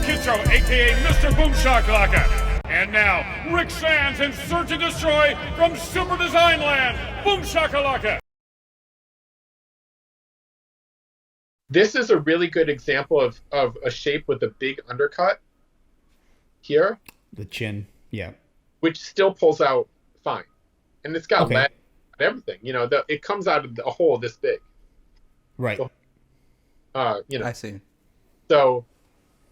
Kitro, a.k.a. Mr. Boom Shakalaka. And now, Rick Sans and SergAndDestroy from Super Design Land. Boom Shakalaka. This is a really good example of a shape with a big undercut here. The chin, yeah. Which still pulls out fine. And it's got Okay. lead and everything. You know, it comes out of a hole this big. Right. So, you know. I see. So,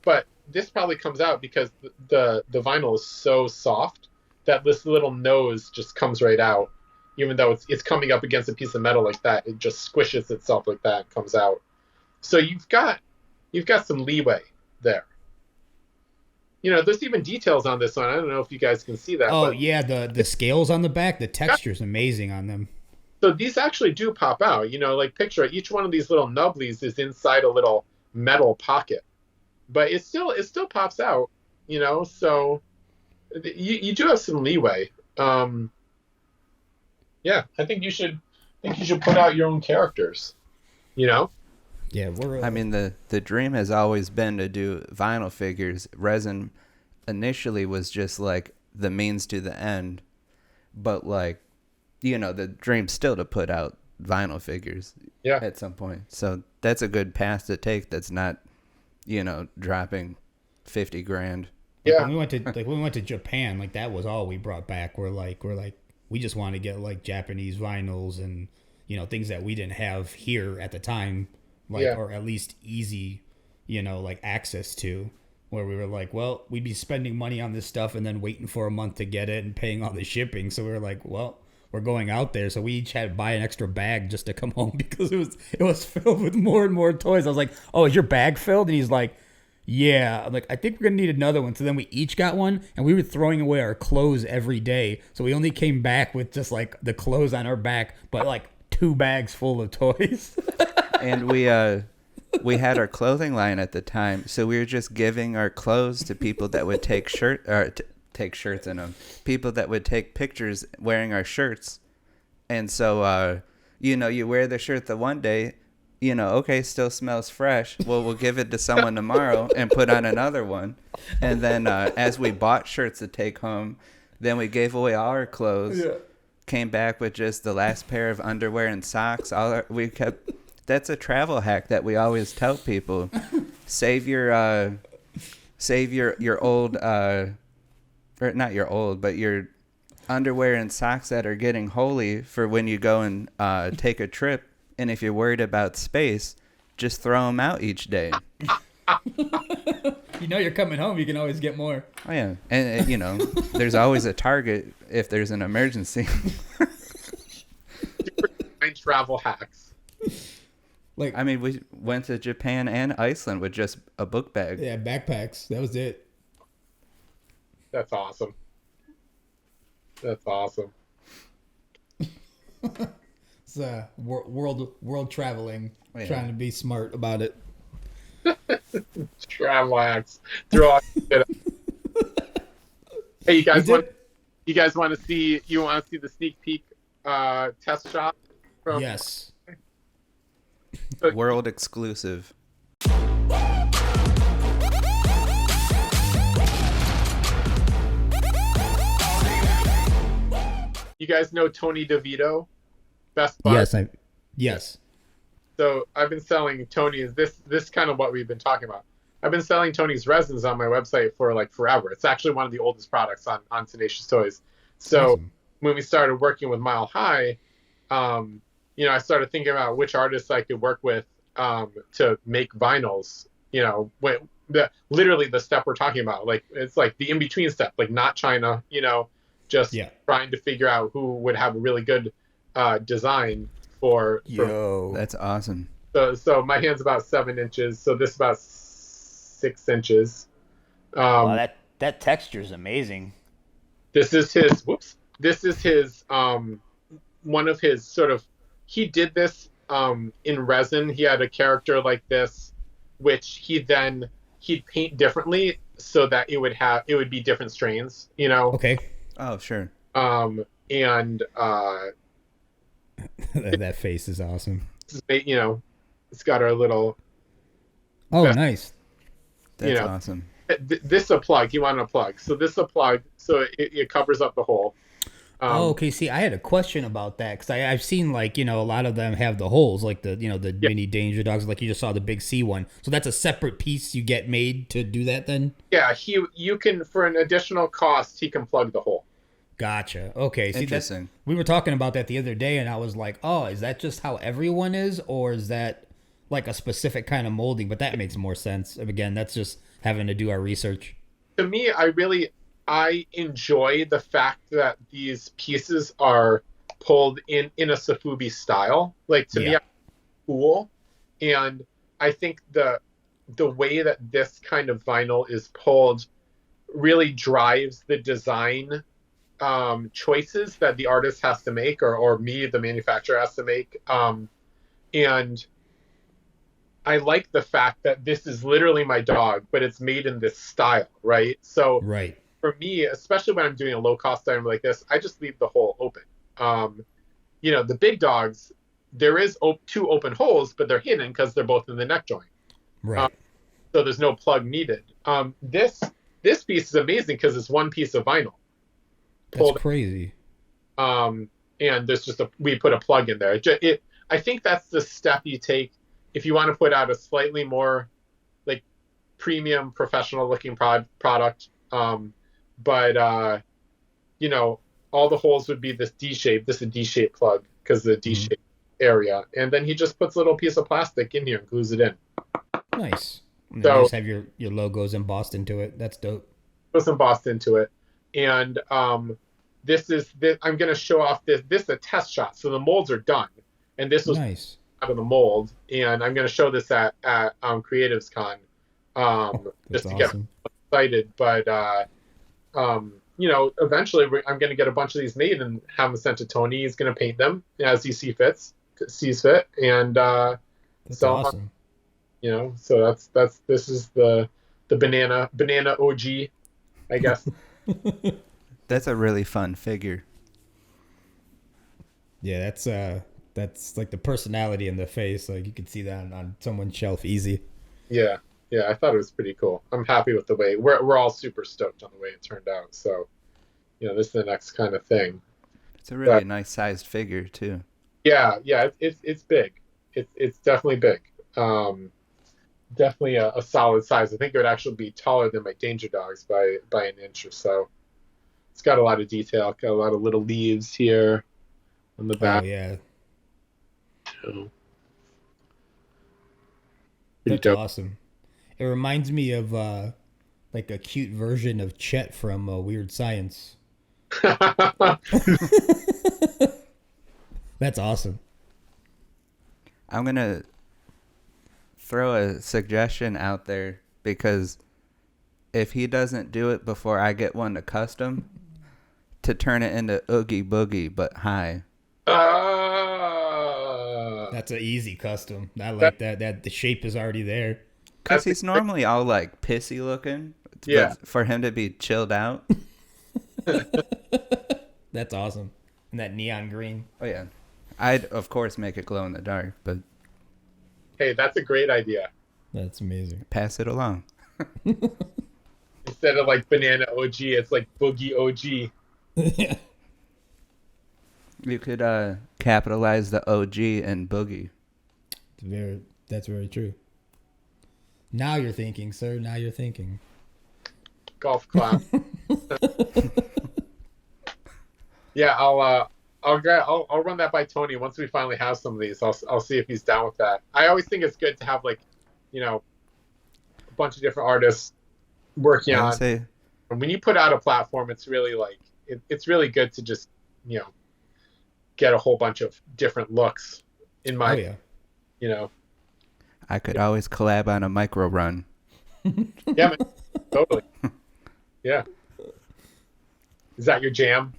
but this probably comes out because the vinyl is so soft that this little nose just comes right out. Even though it's coming up against a piece of metal like that, it just squishes itself like that and comes out. So you've got some leeway there. You know, there's even details on this one. I don't know if you guys can see that. Oh, but yeah, the scales on the back, the texture's amazing on them. So these actually do pop out. You know, like picture each one of these little nubblies is inside a little metal pocket. But it still pops out, you know, so you do have some leeway. Yeah, I think you should put out your own characters, you know? Yeah, I mean, the dream has always been to do vinyl figures. Resin initially was just like the means to the end, but like, you know, the dream's still to put out vinyl figures at some point. So that's a good path to take. That's not, you know, dropping $50,000. Like when we went to Japan, like that was all we brought back. We're like we just want to get like Japanese vinyls and, you know, things that we didn't have here at the time. Or at least easy, you know, like access to, where we were like, well, we'd be spending money on this stuff and then waiting for a month to get it and paying all the shipping. So we were like, well, we're going out there. So we each had to buy an extra bag just to come home because it was filled with more and more toys. I was like, oh, is your bag filled? And he's like, yeah. I'm like, I think we're going to need another one. So then we each got one, and we were throwing away our clothes every day. So we only came back with just like the clothes on our back, but like 2 bags full of toys. And we had our clothing line at the time, so we were just giving our clothes to people that would take take shirts in them. People that would take pictures wearing our shirts. And so, you know, you wear the shirt the one day, you know, okay, still smells fresh. Well, we'll give it to someone tomorrow and put on another one. And then as we bought shirts to take home, then we gave away all our clothes. Yeah. Came back with just the last pair of underwear and socks. That's a travel hack that we always tell people. Save your old, or not your old, but your underwear and socks that are getting holey for when you go and take a trip. And if you're worried about space, just throw them out each day. You know you're coming home, you can always get more. Oh, yeah. And you know, there's always a Target if there's an emergency. Travel hacks. Like, I mean, we went to Japan and Iceland with just a book bag. Yeah, backpacks. That was it. That's awesome. That's awesome. It's world traveling, trying to be smart about it. Travel hacks. Throw Hey, you guys want to see? You want to see the sneak peek test shot? Yes. World exclusive. You guys know Tony DeVito, Best Buy? Yes. So I've been selling Tony's. This kind of what we've been talking about. I've been selling Tony's resins on my website for like forever. It's actually one of the oldest products on Tenacious Toys. So awesome. When we started working with Mile High, you know, I started thinking about which artists I could work with to make vinyls. You know, literally the step we're talking about, like it's like the in between step, like not China. You know, just trying to figure out who would have a really good design for. That's awesome. So my hand's about 7 inches. So this is about 6 inches. Wow, that texture is amazing. This is his. This is his. One of his sort of. He did this in resin. He had a character like this, which he'd paint differently so that it would be different strains. You know. Okay. Oh, sure. And that face is awesome. You know, it's got our little. Oh, nice. That's awesome. This is a plug. You want a plug. So this is a plug. So it covers up the hole. Oh, okay. See, I had a question about that because I've seen like a lot of them have the holes, like the the Yeah. mini danger dogs, like you just saw the big C one. So that's a separate piece you get made to do that then. Yeah, you can, for an additional cost, he can plug the hole. Gotcha. Okay. See, Interesting. we were talking about that the other day, and I was like, oh, is that just how everyone is, or is that like a specific kind of molding? But that makes more sense. Again, that's just having to do our research. To me, I enjoy the fact that these pieces are pulled in a sofubi style. Like, to me, Yeah. it's cool. And I think the way that this kind of vinyl is pulled really drives the design choices that the artist has to make, or me, the manufacturer, has to make. And I like the fact that this is literally my dog, but it's made in this style, right? So Right. for me, especially when I'm doing a low cost item like this, I just leave the hole open. The big dogs, there is two open holes, but they're hidden because they're both in the neck joint. Right. So there's no plug needed. This piece is amazing because it's one piece of vinyl. That's crazy. And there's we put a plug in there. I think that's the step you take if you want to put out a slightly more like premium, professional looking product. But all the holes would be this D shape. This is a D shape plug because of the D shape area, and then he just puts a little piece of plastic in here and glues it in. Nice. And So- you just have your logos embossed into it. That's dope. Put some embossed into it, and I'm going to show off this. This is a test shot, so the molds are done, and this was Nice. out of the mold, and I'm going to show this at Creatives Con, That's just to get awesome. excited. But eventually I'm going to get a bunch of these made and have them sent to Tony. He's going to paint them as he sees fit, and That's sell 'em. awesome. So this is the banana OG, I guess. That's a really fun figure. Yeah, that's like the personality in the face. Like you could see that on someone's shelf easy. Yeah, I thought it was pretty cool. I'm happy with the way we're all super stoked on the way it turned out. So, this is the next kind of thing. It's a really nice sized figure too. Yeah, it's big. It's definitely big. Definitely a solid size. I think it would actually be taller than my Danger Dogs by an inch or so. It's got a lot of detail. Got a lot of little leaves here on the Oh back. yeah, too. Pretty that's dope. awesome. It reminds me of like a cute version of Chet from Weird Science. That's awesome. I'm going to throw a suggestion out there because if he doesn't do it before I get one to custom, to turn it into Oogie Boogie but high. That's an easy custom. I like that. That the shape is already there. Because he's normally all like pissy looking. Yeah. But for him to be chilled out. That's awesome. And that neon green. Oh, yeah. I'd, of course, make it glow in the dark, but Hey, that's a great idea. That's amazing. pass it along. Instead of like Banana OG, it's like Boogie OG. You could capitalize the OG and Boogie. That's very true. Now you're thinking, sir. Now you're thinking. Golf clap. Yeah, I'll run that by Tony once we finally have some of these. I'll see if he's down with that. I always think it's good to have a bunch of different artists working I on. would say, And when you put out a platform, it's really it's really good to just get a whole bunch of different looks. In my Oh yeah. I could always collab on a micro run. Yeah, man. Totally. Yeah. Is that your jam?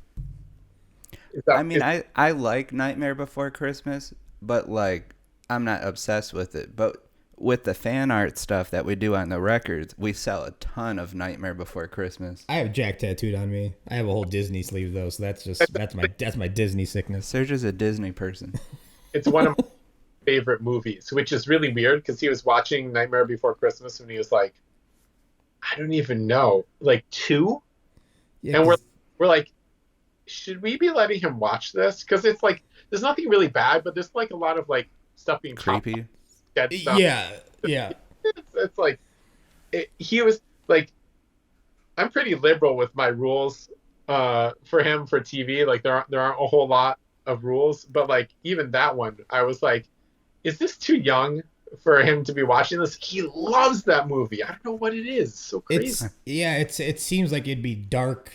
I mean, I like Nightmare Before Christmas, but I'm not obsessed with it. But with the fan art stuff that we do on the records, we sell a ton of Nightmare Before Christmas. I have Jack tattooed on me. I have a whole Disney sleeve though, so that's my Disney sickness. Serge is a Disney person. It's one of my favorite movies, which is really weird because he was watching Nightmare Before Christmas when he was like, I don't even know, like 2, Yeah, and 'cause we're like, should we be letting him watch this? Because it's like there's nothing really bad, but there's like a lot of like stuff being chopped, Creepy. dead stuff. yeah. It's like he was like, I'm pretty liberal with my rules for him for TV. Like there aren't a whole lot of rules, but like even that one, I was like, is this too young for him to be watching this? He loves that movie. I don't know what it is. It's so crazy. It seems like it'd be dark,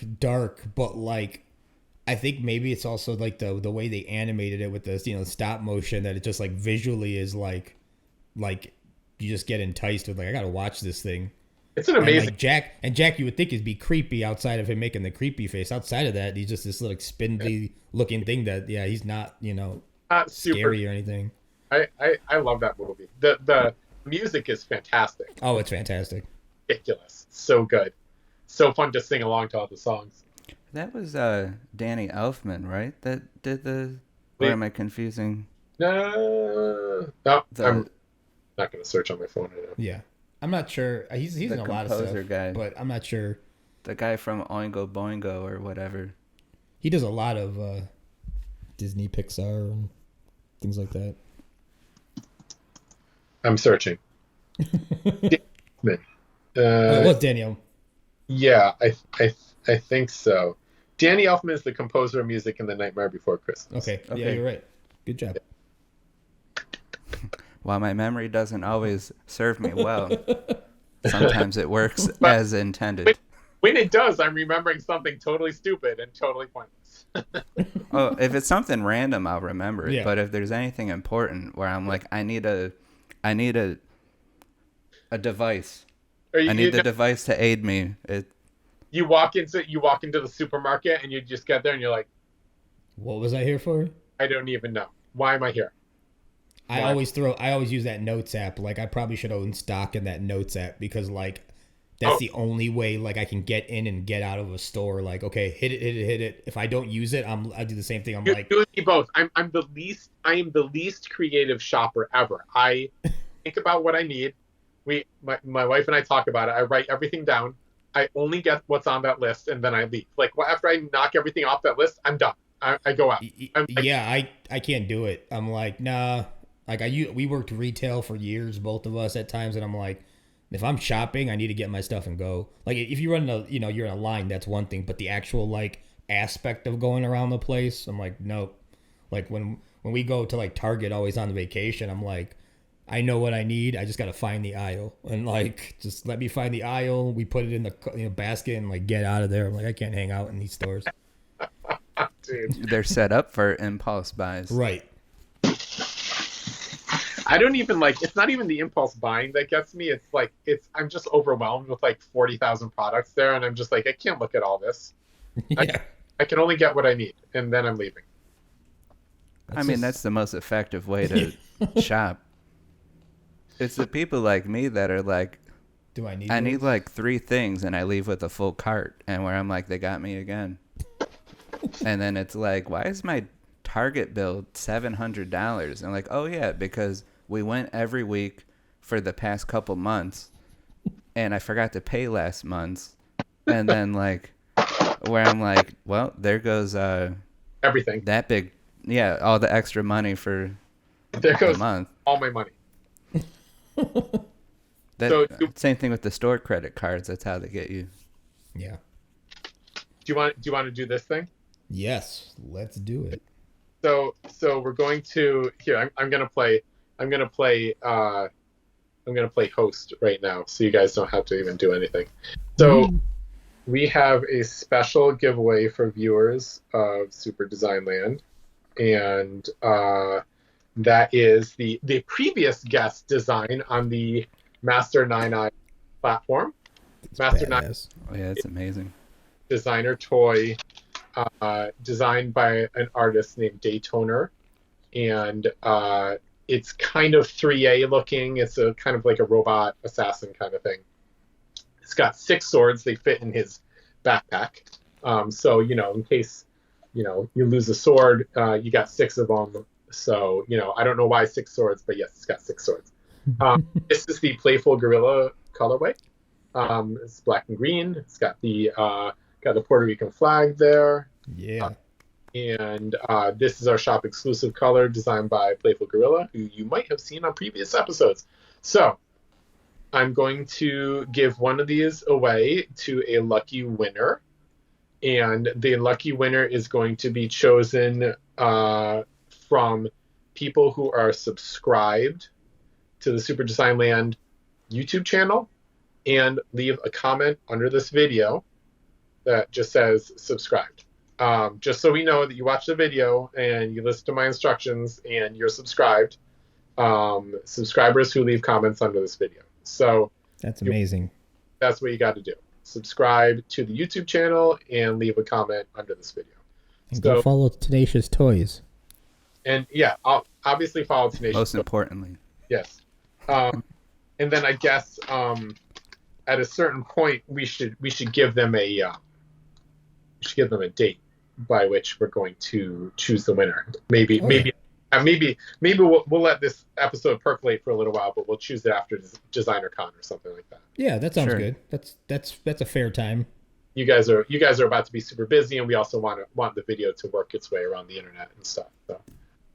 but like I think maybe it's also like the way they animated it with the stop motion, that it just like visually is like you just get enticed with like, I gotta watch this thing. It's an amazing. And Jack, you would think it'd be creepy outside of him making the creepy face. Outside of that, he's just this little spindly looking thing that he's not Not scary super. or anything. I love that movie. The music is fantastic. Oh, it's fantastic. Ridiculous. So good. So fun to sing along to all the songs. That was Danny Elfman, right? That did the. Or am I confusing? No, I'm not going to search on my phone right now. Yeah, I'm not sure. He's in a lot of stuff, guy. but I'm not sure. The guy from Oingo Boingo or whatever. He does a lot of Disney, Pixar, and things like that. I'm searching. It was Daniel. Yeah, I think so. Danny Elfman is the composer of music in The Nightmare Before Christmas. Okay. Yeah, you're right. Good job. While my memory doesn't always serve me well, sometimes it works as intended. When it does, I'm remembering something totally stupid and totally pointless. Oh, if it's something random, I'll remember it. Yeah. But if there's anything important where I'm like, I need a device. I need the device to aid me. You walk into the supermarket and you just get there and you're like, What was I here for? I don't even know. Why am I here? I always use that Notes app. Like, I probably should own stock in that Notes app, because like that's the only way like I can get in and get out of a store. Like, okay, hit it. If I don't use it, I do the same thing. I'm You like, do me both. I am the least creative shopper ever. I think about what I need. My wife and I talk about it. I write everything down. I only get what's on that list, and then I leave. Like, after I knock everything off that list, I'm done. I go out. I can't do it. I'm like, nah. Like, we worked retail for years, both of us at times, and I'm like, if I'm shopping, I need to get my stuff and go. Like, if you run you're in a line, that's one thing, but the actual like aspect of going around the place, I'm like, nope. Like when we go to like Target, always on vacation, I'm like, I know what I need. I just got to find the aisle, and like, just let me find the aisle. We put it in the basket and like get out of there. I'm like, I can't hang out in these stores. Dude. They're set up for impulse buys. Right. I don't even like. It's not even the impulse buying that gets me. It's like I'm just overwhelmed with like 40,000 products there, and I'm just like, I can't look at all this. Yeah. I can only get what I need, and then I'm leaving. That's the most effective way to shop. It's the people like me that are like, I need like 3 things, and I leave with a full cart, and where I'm like, they got me again. And then it's like, why is my Target bill $700? And like, oh yeah, because we went every week for the past couple months, and I forgot to pay last month. And then like, where I'm like, well, there goes Everything. that big, all the extra money for There goes a month. all my money. Same thing with the store credit cards. That's how they get you. Yeah. Do you want to do this thing? Yes, let's do it. So we're going to here. I'm gonna play host right now, so you guys don't have to even do anything. So we have a special giveaway for viewers of Super Design Land, and that is the previous guest design on the Master 9i platform. Master 9. Oh yeah, it's amazing. Designer toy. Designed by an artist named Daytoner, and it's kind of 3A looking. It's a kind of like a robot assassin kind of thing. It's got 6 swords. They fit in his backpack. So in case you lose a sword, you got 6 of them. So I don't know why 6 swords, but yes, it's got 6 swords. This is the Playful Gorilla colorway. It's black and green. It's got the Puerto Rican flag there. Yeah. And this is our shop exclusive color designed by Playful Gorilla, who you might have seen on previous episodes. So I'm going to give one of these away to a lucky winner. And the lucky winner is going to be chosen from people who are subscribed to the Super Design Land YouTube channel and leave a comment under this video that just says subscribed. Just so we know that you watch the video and you listen to my instructions and you're subscribed. Subscribers who leave comments under this video. So that's amazing. That's what you got to do. Subscribe to the YouTube channel and leave a comment under this video. And go follow Tenacious Toys. And yeah, I'll obviously follow Tenacious Most Toys. importantly. Yes. And then I guess at a certain point we should give them a date by which we're going to choose the winner. Maybe we'll let this episode percolate for a little while, but we'll choose it after Designer Con or something like that. Yeah, that sounds good. That's a fair time. You guys are about to be super busy, and we also want the video to work its way around the internet and stuff. So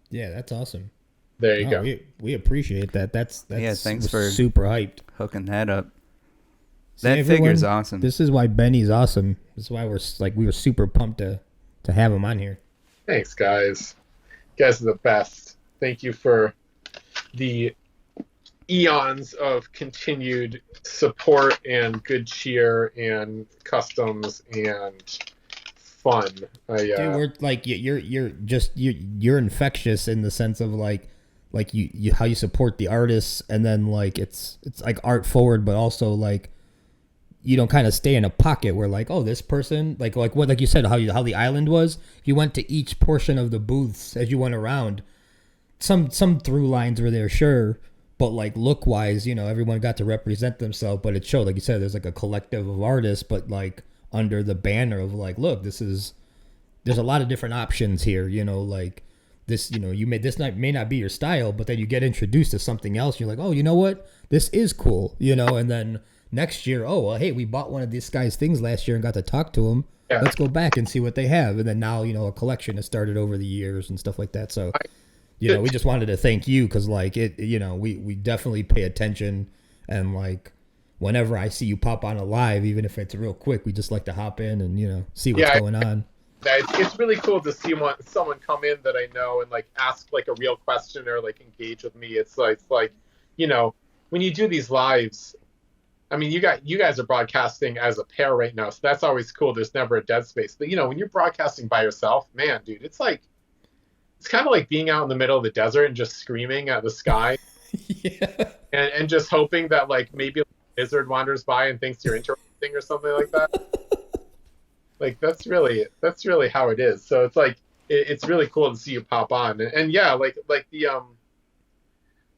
yeah, that's awesome. There you go. We appreciate that. That's thanks for super hyped hooking that up. See, that figure's awesome. This is why Benny's awesome. This is why we were super pumped to have him on here. Thanks, guys. You guys are the best. Thank you for the eons of continued support and good cheer and customs and fun. Dude, we're like you're infectious in the sense of like you how you support the artists, and then like it's like art forward, but also like you don't kind of stay in a pocket where like, oh, this person like what, like you said, how the island was. You went to each portion of the booths as you went around. Some through lines were there, sure, but like look wise, everyone got to represent themselves. But it showed, like you said, there's like a collective of artists, but like under the banner of like, look, there's a lot of different options here. Like this, this may not be your style, but then you get introduced to something else. You're like, oh, you know what, this is cool, and then next year, oh, well, hey, we bought one of this guy's things last year and got to talk to him. Yeah. Let's go back and see what they have. And then now, a collection has started over the years and stuff like that. So, we just wanted to thank you because, like, we definitely pay attention. And, like, whenever I see you pop on a live, even if it's real quick, we just like to hop in and, see what's going on. It's really cool to see someone come in that I know and, like, ask, like, a real question or, like, engage with me. It's like when you do these lives, I mean, you guys are broadcasting as a pair right now, so that's always cool. There's never a dead space. But, when you're broadcasting by yourself, man, dude, it's kind of like being out in the middle of the desert and just screaming at the sky. Yeah. And just hoping that, like, maybe a lizard wanders by and thinks you're interesting or something like that. Like, that's really how it is. So it's like, it's really cool to see you pop on. And yeah, like the,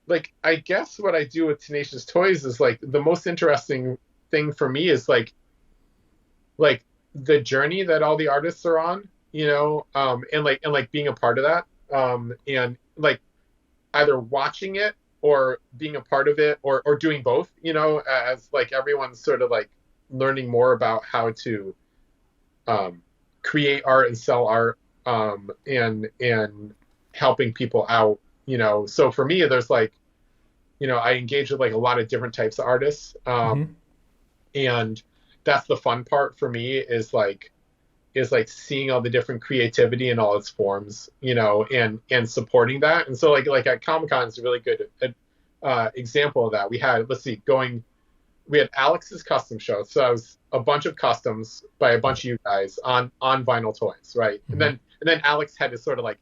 like, I guess what I do with Tenacious Toys is, like, the most interesting thing for me is, like the journey that all the artists are on, and being a part of that, and, like, either watching it or being a part of it or doing both, as, like, everyone's sort of, like, learning more about how to create art and sell art, and helping people out. So for me, there's, like, I engage with, like, a lot of different types of artists. And that's the fun part for me is seeing all the different creativity in all its forms, and supporting that. And so like at Comic-Con is a really good example of that. We had, we had Alex's custom show. So that was a bunch of customs by a bunch of you guys on vinyl toys. Right. Mm-hmm. And then Alex had this sort of like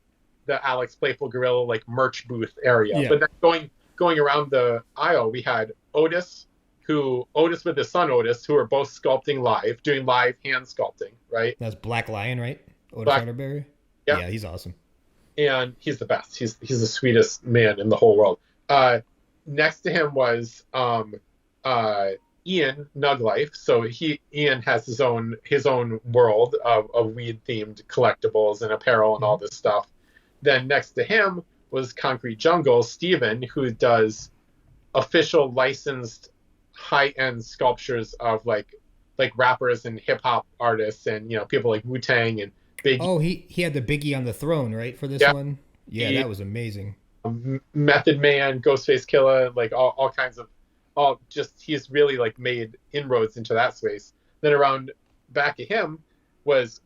the Alex Playful Gorilla, like, merch booth area. Yeah. But then going around the aisle, we had Otis with his son Otis, who are both sculpting live, doing live hand sculpting, right? That's Black Lion, right? Otis Atterbury? Yeah, he's awesome. And he's the best. He's the sweetest man in the whole world. Next to him was Ian Nuglife. So Ian has his own world of weed themed collectibles and apparel and all this stuff. Then next to him was Concrete Jungle, Steven, who does official licensed high-end sculptures of like rappers and hip hop artists, and people like Wu-Tang and Biggie. Oh, he had the Biggie on the throne, right, for this one? Yeah, that was amazing. Method Man, Ghostface Killer, like all kinds of he's really like made inroads into that space. Then around back of him was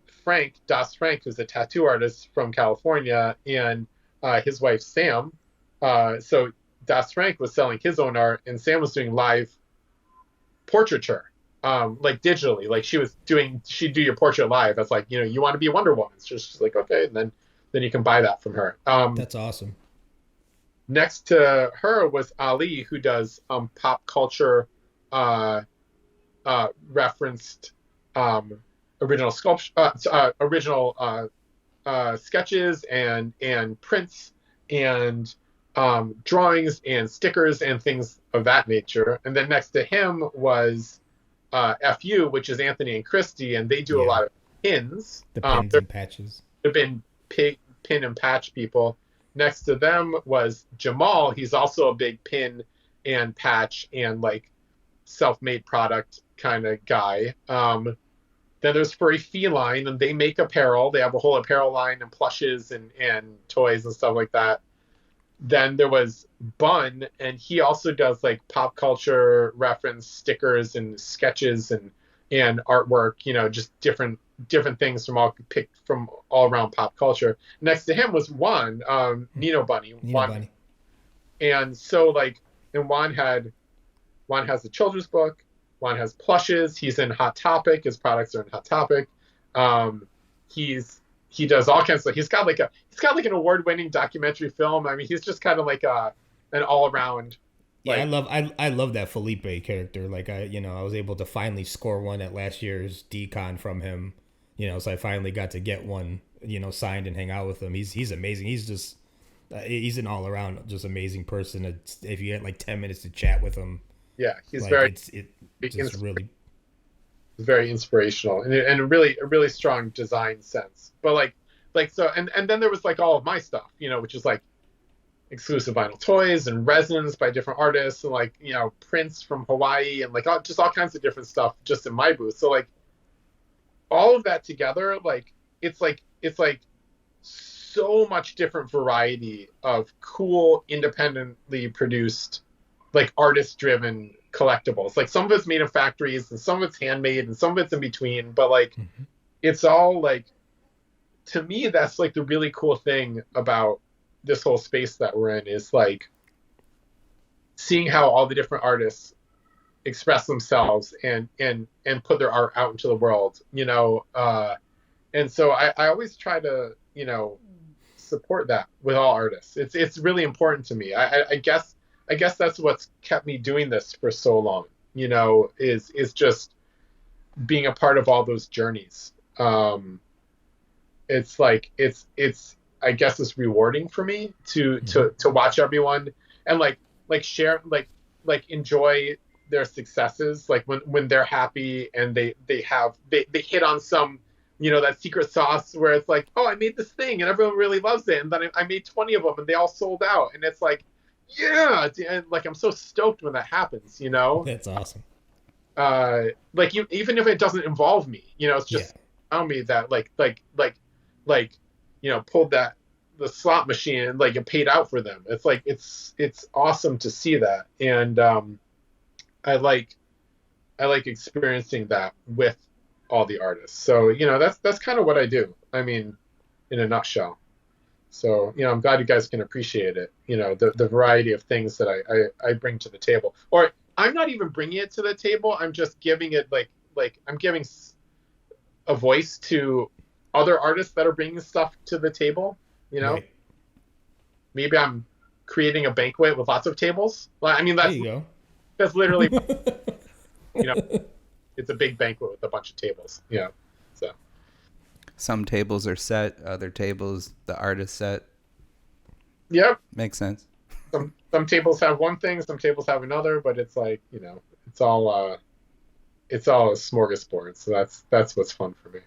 Das Frank, who's a tattoo artist from California, and his wife Sam. So Das Frank was selling his own art, and Sam was doing live portraiture, like digitally. Like she'd do your portrait live. That's like, you want to be Wonder Woman. It's just like, okay, and then you can buy that from her. That's awesome. Next to her was Ali, who does pop culture referenced original sculpture, original sketches and prints and drawings and stickers and things of that nature. And then next to him was FU, which is Anthony and Christy, and they do a lot of pins. The pins and patches. They've been pin and patch people. Next to them was Jamal. He's also a big pin and patch and like self-made product kind of guy. Then there's Furry Feline, and they make apparel. They have a whole apparel line and plushes and toys and stuff like that. Then there was Bun, and he also does like pop culture reference stickers and sketches and artwork, just different things picked from all around pop culture. Next to him was Juan, Nino Bunny. Bunny. And so and Juan has a children's book. Juan has plushes. He's in Hot Topic. His products are in Hot Topic. He does all kinds of. He's got like an award-winning documentary film. I mean, he's just kind of like an all-around. Yeah, I love that Felipe character. Like I was able to finally score one at last year's DCon from him. So I finally got to get one, signed and hang out with him. He's amazing. He's just he's an all around just amazing person. If you get like 10 minutes to chat with him, yeah, he's really very inspirational and a really strong design sense. But so and then there was like all of my stuff, which is like exclusive vinyl toys and resins by different artists and prints from Hawaii and just all kinds of different stuff just in my booth. So all of that together, it's so much different variety of cool, independently produced, artist-driven collectibles. Some of it's made in factories, and some of it's handmade, and some of it's in between. But it's all to me, that's the really cool thing about this whole space that we're in is seeing how all the different artists express themselves and put their art out into the world, and so I always try to support that with all artists. It's really important to me. I guess that's what's kept me doing this for so long, is just being a part of all those journeys. It's I guess it's rewarding for me to watch everyone and share enjoy their successes, when they're happy and they hit on some that secret sauce where it's oh, I made this thing and everyone really loves it, and then I made 20 of them and they all sold out, and it's yeah, and I'm so stoked when that happens. That's awesome. Even if it doesn't involve me, it's just tell me that pulled the slot machine and it paid out for them. It's awesome to see that, and I like experiencing that with all the artists. So that's kind of what I do. I mean, in a nutshell. So I'm glad you guys can appreciate it. The variety of things that I bring to the table, or I'm not even bringing it to the table. I'm just giving it I'm giving a voice to other artists that are bringing stuff to the table. Right. Maybe I'm creating a banquet with lots of tables. I mean, there you go. That's literally, it's a big banquet with a bunch of tables. So some tables are set, other tables the artist set. Yep, makes sense. Some tables have one thing, some tables have another, but it's it's all a smorgasbord. So that's what's fun for me.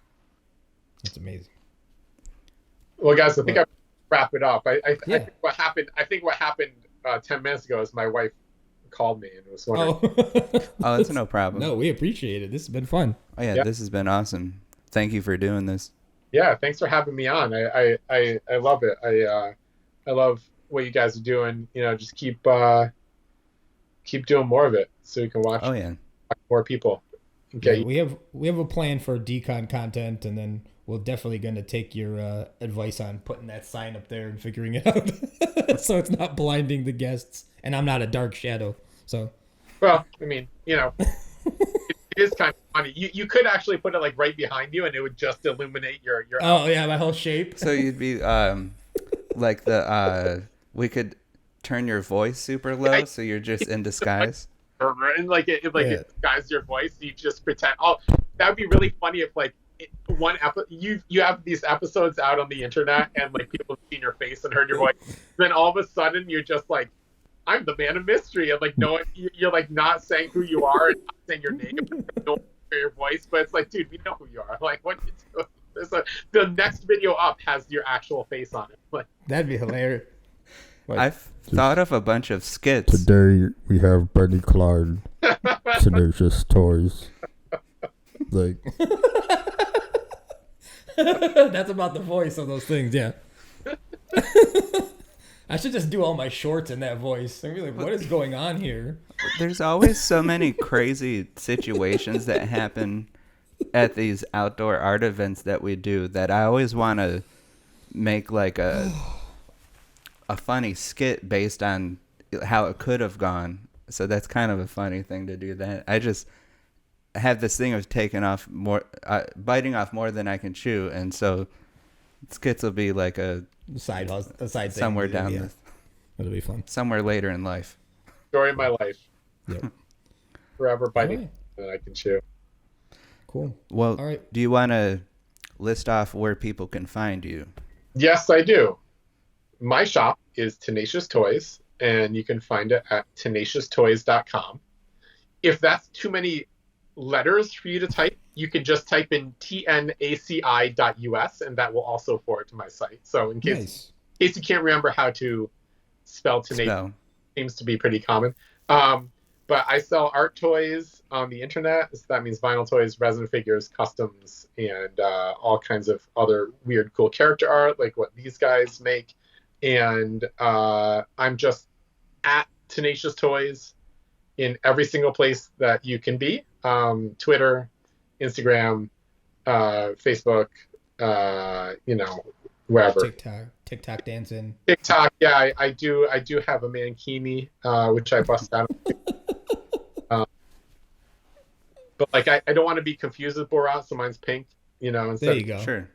That's amazing. Well, guys, I think I wrap it up. I think what happened 10 minutes ago is my wife called me and was wondering. Oh, that's no problem. No, we appreciate it. This has been fun. Oh yeah, this has been awesome. Thank you for doing this. Yeah, thanks for having me on. I love it. I love what you guys are doing. You know, just keep doing more of it so we can watch more people. Okay. Yeah, we have a plan for decon content, and then we're definitely going to take your advice on putting that sign up there and figuring it out so it's not blinding the guests. And I'm not a dark shadow, so. Well, I mean, you know, it is kind of funny. You could actually put it like right behind you, and it would just illuminate your. Oh yeah, my whole shape. So you'd be like we could turn your voice super low, so you're just in disguise. And like it disguises your voice. You just pretend. Oh, that would be really funny if like you have these episodes out on the internet and like people have seen your face and heard your voice. Then all of a sudden you're just like, I'm the man of mystery, and like no, you're like not saying who you are and not saying your name, and don't hear your voice. But it's like, dude, we know who you are. Like, what you doing? The next video up has your actual face on it. Like, that'd be hilarious. I've thought of a bunch of skits. Today we have Benny Kline, Tenacious Toys. Like that's about the voice of those things, yeah. I should just do all my shorts in that voice. I'm like, what is going on here? There's always so many crazy situations that happen at these outdoor art events that we do that I always want to make like a funny skit based on how it could have gone. So that's kind of a funny thing to do. That I just have this thing of biting off more than I can chew, and so skits will be like a side thing somewhere down the. It'll be fun somewhere later in life. Story of my life. Yep. Forever biting that I can chew. Cool. Well, all right. Do you want to list off where people can find you? Yes, I do. My shop is Tenacious Toys, and you can find it at tenacioustoys.com. If that's too many letters for you to type, you can just type in tnaci.us, and that will also forward to my site. So in case you can't remember how to spell Tenacious, seems to be pretty common. But I sell art toys on the internet. So that means vinyl toys, resin figures, customs, and all kinds of other weird, cool character art, like what these guys make. And I'm just at Tenacious Toys in every single place that you can be. Twitter, Instagram, Facebook, wherever. TikTok dancing. TikTok, yeah, I do have a mankini, which I bust out. But like I don't want to be confused with Borat, so mine's pink, instead. There you go. Sure.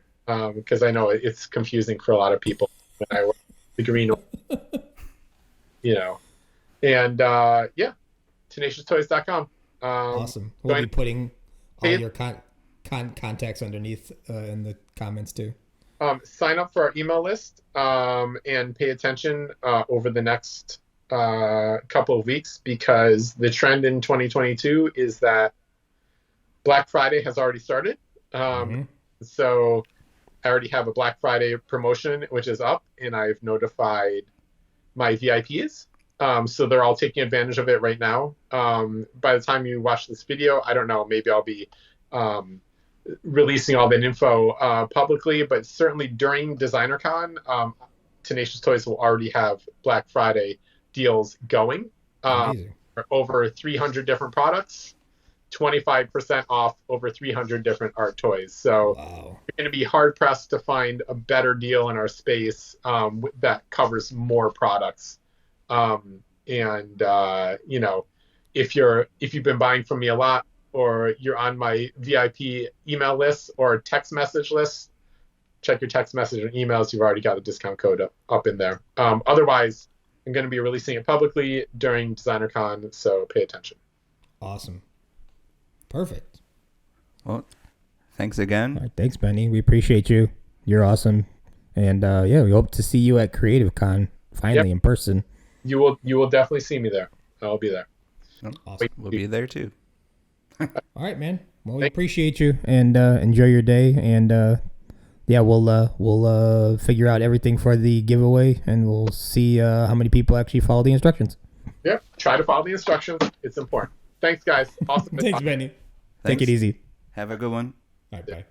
Because I know it's confusing for a lot of people when I wear the green one. And tenacioustoys.com. Awesome. We'll be putting all your contacts underneath in the comments too. Sign up for our email list and pay attention over the next couple of weeks, because the trend in 2022 is that Black Friday has already started. So I already have a Black Friday promotion, which is up, and I've notified my VIPs. So they're all taking advantage of it right now. By the time you watch this video, I don't know, maybe I'll be releasing all that info publicly, but certainly during DesignerCon, Tenacious Toys will already have Black Friday deals going. Over 300 different products, 25% off over 300 different art toys. So you're going to be hard pressed to find a better deal in our space that covers more products. If you've been buying from me a lot, or you're on my VIP email list or text message list, check your text message and emails. You've already got a discount code up in there. Otherwise, I'm going to be releasing it publicly during DesignerCon, so pay attention. Awesome. Perfect. Well, thanks again. All right, thanks, Benny. We appreciate you. You're awesome. And we hope to see you at Creative Con finally in person. You will definitely see me there. I'll be there. Awesome. We'll be there too. All right, man. Well, we appreciate you, and enjoy your day. And we'll figure out everything for the giveaway, and we'll see how many people actually follow the instructions. Yep. Try to follow the instructions. It's important. Thanks, guys. Awesome. Thanks, Benny. Thanks. Take it easy. Have a good one. All right, bye.